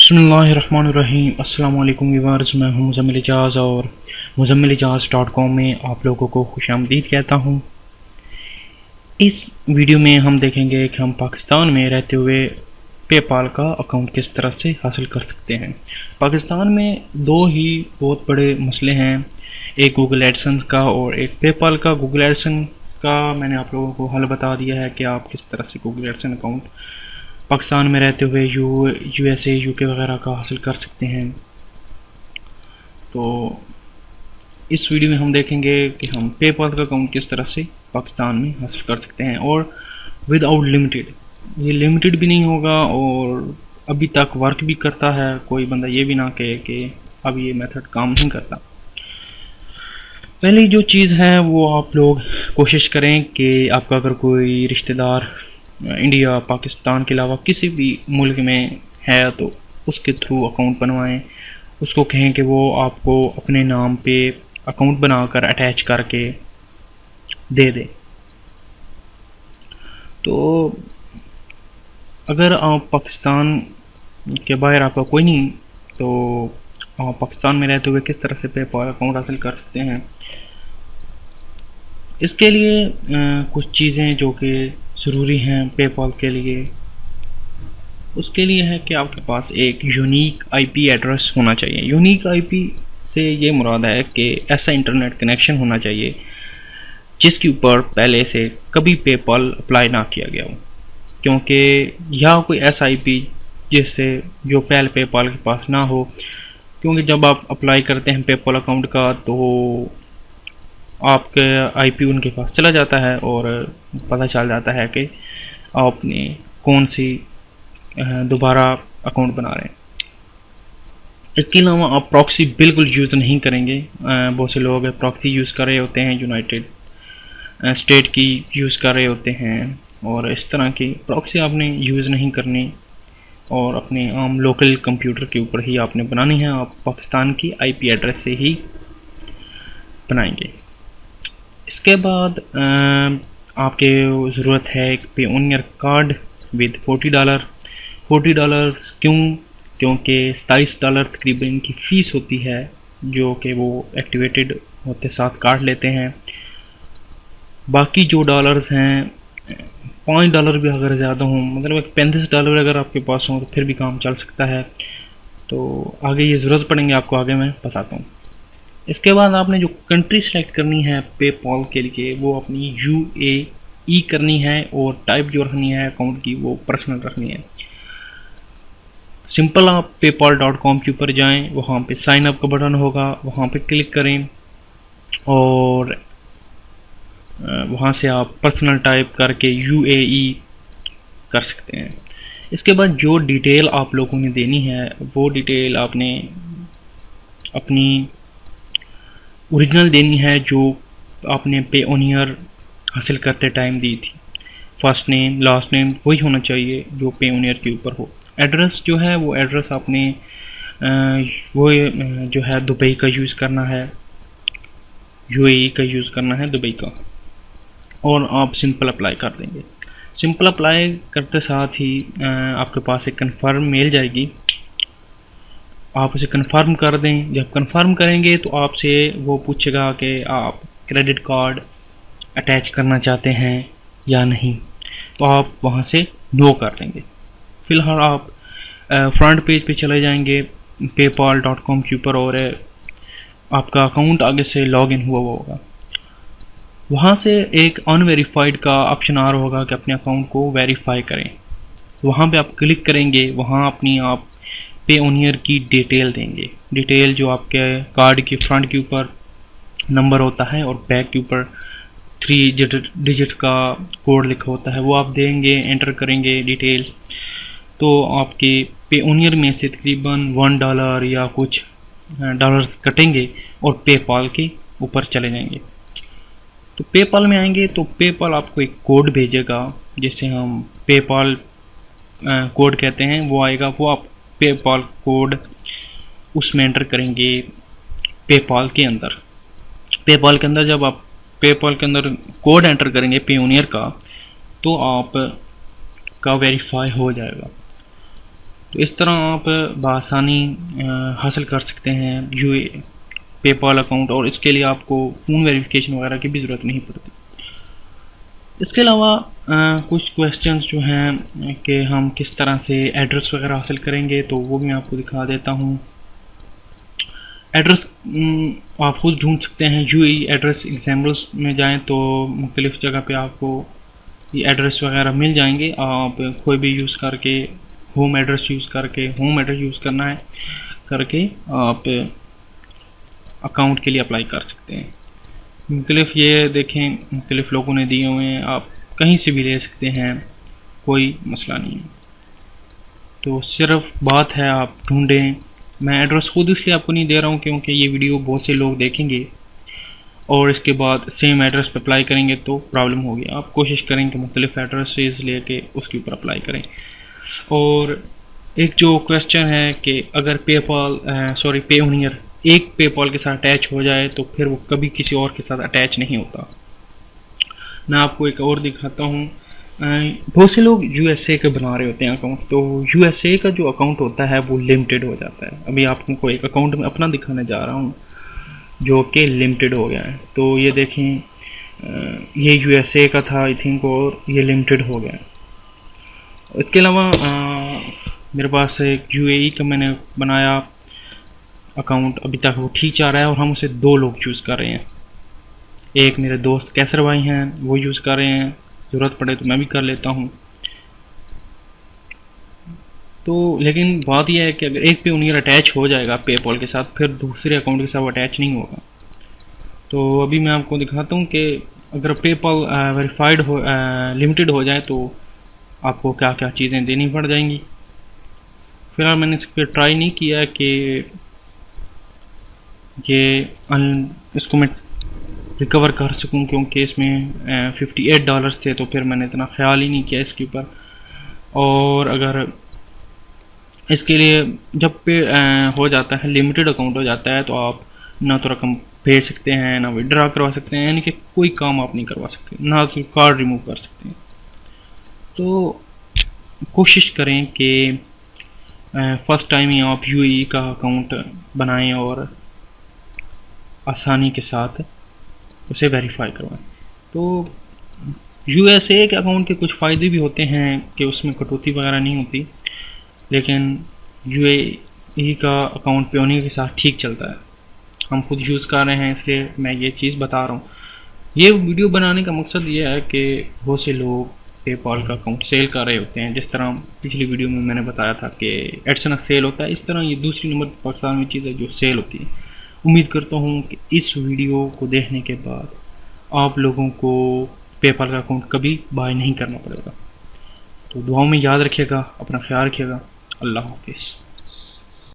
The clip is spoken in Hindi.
बिस्मिल्लाहिर्रहमानिर्रहीम। अस्सलाम वालेकुम व्यूअर्स, मैं हूं मुज़म्मिल इजाज़ और muzammilijaaz.com में आप लोगों को खुशामदीद कहता हूं। इस वीडियो में हम देखेंगे कि हम पाकिस्तान में रहते हुए पेपाल का अकाउंट किस तरह से हासिल कर सकते हैं। पाकिस्तान में दो ही बहुत बड़े मसले हैं, एक गूगल एडसेंस का और एक पेपाल का। गूगल एडसेंस का मैंने आप लोगों को हल बता दिया है कि आप किस तरह से गूगल एडसेंस अकाउंट पाकिस्तान में रहते हुए यूएसए यूके वगैरह का हासिल कर सकते हैं। तो इस वीडियो में हम देखेंगे कि हम पेपाल का अकाउंट किस तरह से पाकिस्तान में हासिल कर सकते हैं और विदाउट लिमिटेड। ये लिमिटेड भी नहीं होगा और अभी तक वर्क भी करता है। कोई बंदा ये भी ना कहे कि अब ये मेथड काम नहीं करता। पहली जो चीज़ है वो आप लोग कोशिश करें कि आपका अगर कोई रिश्तेदार इंडिया पाकिस्तान के अलावा किसी भी मुल्क में है तो उसके थ्रू अकाउंट बनवाएं। उसको कहें कि वो आपको अपने नाम पे अकाउंट बनाकर अटैच करके दे दे। तो अगर आप पाकिस्तान के बाहर आपका कोई नहीं तो आप पाकिस्तान में रहते हुए किस तरह से पेपाल अकाउंट हासिल कर सकते हैं। इसके लिए कुछ चीज़ें जो कि ज़रूरी हैं पेपाल के लिए, उसके लिए है कि आपके पास एक यूनिक आईपी एड्रेस होना चाहिए। यूनिक आईपी से ये मुराद है कि ऐसा इंटरनेट कनेक्शन होना चाहिए जिसके ऊपर पहले से कभी पेपाल अप्लाई ना किया गया हो, क्योंकि यह कोई ऐसा आईपी जिससे जो पहले पेपाल के पास ना हो। क्योंकि जब आप अप्लाई करते हैं पेपाल अकाउंट का तो आपके आईपी उनके पास चला जाता है और पता चल जाता है कि आपने कौन सी दोबारा अकाउंट बना रहे हैं। इसके अलावा आप प्रॉक्सी बिल्कुल यूज़ नहीं करेंगे। बहुत से लोग प्रॉक्सी यूज़ कर रहे होते हैं, यूनाइटेड स्टेट की यूज़ कर रहे होते हैं और इस तरह की प्रॉक्सी आपने यूज़ नहीं करनी और अपने आम लोकल कंप्यूटर के ऊपर ही आपने बनानी है। आप पाकिस्तान की आईपी एड्रेस से ही बनाएंगे। इसके बाद आपके ज़रूरत है एक पेओनियर कार्ड विद $40। $40 क्यों? क्योंकि $27 तकरीबन इनकी फ़ीस होती है जो कि वो एक्टिवेटेड होते साथ काट लेते हैं। बाकी जो डॉलर्स हैं $5 भी अगर ज़्यादा हों, मतलब $35 अगर आपके पास हों तो फिर भी काम चल सकता है। तो आगे ये ज़रूरत पड़ेंगे आपको, आगे मैं बताता हूँ। इसके बाद आपने जो कंट्री सेलेक्ट करनी है पेपाल के लिए वो अपनी UAE करनी है और टाइप जो रखनी है अकाउंट की वो पर्सनल रखनी है। सिंपल आप paypal.com के ऊपर जाएं, वहाँ पे साइन अप का बटन होगा, वहाँ पे क्लिक करें और वहाँ से आप पर्सनल टाइप करके UAE कर सकते हैं। इसके बाद जो डिटेल आप लोगों ने देनी है वो डिटेल आपने अपनी ओरिजिनल देनी है जो आपने पेओनियर हासिल करते टाइम दी थी। फर्स्ट नेम लास्ट नेम वही होना चाहिए जो पेओनियर के ऊपर हो। एड्रेस जो है वो एड्रेस आपने वो जो है दुबई का यूज़ करना है, UAE का यूज़ करना है दुबई का, और आप सिंपल अप्लाई कर देंगे। सिंपल अप्लाई करते साथ ही आपके पास एक कन्फर्म मेल जाएगी, आप उसे कन्फर्म कर दें। जब कन्फर्म करेंगे तो आपसे वो पूछेगा कि आप क्रेडिट कार्ड अटैच करना चाहते हैं या नहीं, तो आप वहाँ से नो कर देंगे। फ़िलहाल आप फ्रंट पेज पे चले जाएंगे paypal.com के ऊपर और आपका अकाउंट आगे से लॉगिन हुआ होगा। वहाँ से एक अनवेरीफाइड का ऑप्शन आ रहा होगा कि अपने अकाउंट को वेरीफाई करें। वहाँ पे आप क्लिक करेंगे, वहाँ अपनी आप पेओनियर की डिटेल देंगे। डिटेल जो आपके कार्ड के फ्रंट के ऊपर नंबर होता है और बैक के ऊपर 3 डिजिट का कोड लिखा होता है वो आप देंगे, एंटर करेंगे डिटेल। तो आपके पेओनियर में से तकरीबन $1 या कुछ डॉलर्स कटेंगे और पेपाल के ऊपर चले जाएंगे। तो पेपाल में आएंगे तो पेपाल आपको एक कोड भेजेगा जिसे हम पेपाल कोड कहते हैं, वो आएगा। वो आप पेपाल कोड उसमें एंटर करेंगे पेपाल के अंदर। पेपाल के अंदर जब आप पेपाल के अंदर कोड एंटर करेंगे पेओनियर का तो आप का वेरीफाई हो जाएगा। तो इस तरह आप बआसानी हासिल कर सकते हैं यूए पेपाल अकाउंट, और इसके लिए आपको फ़ोन वेरिफिकेशन वगैरह की भी ज़रूरत नहीं पड़ती। इसके अलावा कुछ क्वेश्चंस जो हैं कि हम किस तरह से एड्रेस वगैरह हासिल करेंगे, तो वो भी मैं आपको दिखा देता हूँ। एड्रेस आप खुद ढूंढ सकते हैं। यूएई एड्रेस एग्जाम्पल्स में जाएं तो मुख्तलिफ़ जगह पे आपको ये एड्रेस वगैरह मिल जाएंगे। आप कोई भी यूज़ करके होम एड्रेस यूज़ करना है करके आप अकाउंट के लिए अप्लाई कर सकते हैं। मुख्तलिफ ये देखें, मुख्तलिफ लोगों ने दिए हुए हैं, आप कहीं से भी ले सकते हैं, कोई मसला नहीं है। तो सिर्फ बात है आप ढूंढें। मैं एड्रेस खुद इसलिए आपको नहीं दे रहा हूँ क्योंकि ये वीडियो बहुत से लोग देखेंगे और इसके बाद सेम एड्रेस पर अप्लाई करेंगे तो प्रॉब्लम होगी। आप कोशिश करें कि मुख्तलिफ एड्रेसेस लेके उसके ऊपर अप्लाई करें। और एक जो क्वेश्चन है कि अगर पेयोनियर एक पेपॉल के साथ अटैच हो जाए तो फिर वो कभी किसी और के साथ अटैच नहीं होता। मैं आपको एक और दिखाता हूँ। बहुत से लोग यूएसए के बना रहे होते हैं अकाउंट, तो यूएसए का जो अकाउंट होता है वो लिमिटेड हो जाता है। अभी आपको एक अकाउंट में अपना दिखाने जा रहा हूँ जो कि लिमिटेड हो गया है। तो ये देखें, ये यूएसए का था आई थिंक, और ये लिमिटेड हो गया है। इसके अलावा मेरे पास एक यूएई का मैंने बनाया अकाउंट, अभी तक वो ठीक जा रहा है और हम उसे 2 लोग यूज़ कर रहे हैं। एक मेरे दोस्त कैसर भाई हैं, वो यूज़ कर रहे हैं, ज़रूरत पड़े तो मैं भी कर लेता हूँ। तो लेकिन बात यह है कि अगर एक पेयोनियर अटैच हो जाएगा पेपॉल के साथ, फिर दूसरे अकाउंट के साथ वो अटैच नहीं होगा। तो अभी मैं आपको दिखाता हूँ कि अगर पेपॉल वेरीफाइड हो लिमिटेड हो जाए तो आपको क्या क्या चीज़ें देनी पड़ जाएंगी। फिलहाल मैंने इस पर ट्राई नहीं किया कि इसको मैं रिकवर कर सकूं, क्योंकि इसमें $58 थे, तो फिर मैंने इतना ख्याल ही नहीं किया इसके ऊपर। और अगर इसके लिए जब पे हो जाता है, लिमिटेड अकाउंट हो जाता है, तो आप ना तो रकम भेज सकते हैं, ना विड्रा करवा सकते हैं, यानी कि कोई काम आप नहीं करवा सकते, ना तो कार्ड रिमूव कर सकते हैं। तो कोशिश करें कि फर्स्ट टाइम ही आप यूएई का अकाउंट बनाएं और आसानी के साथ उसे वेरीफाई करवाएं। तो यूएसए के अकाउंट के कुछ फ़ायदे भी होते हैं कि उसमें कटौती वगैरह नहीं होती, लेकिन यूएई का अकाउंट पेयोनियर के साथ ठीक चलता है। हम खुद यूज़ कर रहे हैं इसलिए मैं ये चीज़ बता रहा हूँ। ये वीडियो बनाने का मकसद ये है कि बहुत से लोग पेपॉल का अकाउंट सेल कर रहे होते हैं, जिस तरह पिछली वीडियो में मैंने बताया था कि एडसनस सेल होता है, इस तरह ये दूसरी नंबर पाकिस्तान में चीज़ है जो सेल होती है। उम्मीद करता हूँ कि इस वीडियो को देखने के बाद आप लोगों को पेपॉल का अकाउंट कभी बाय नहीं करना पड़ेगा। तो दुआओं में याद रखिएगा, अपना ख्याल रखिएगा। अल्लाह हाफिज़।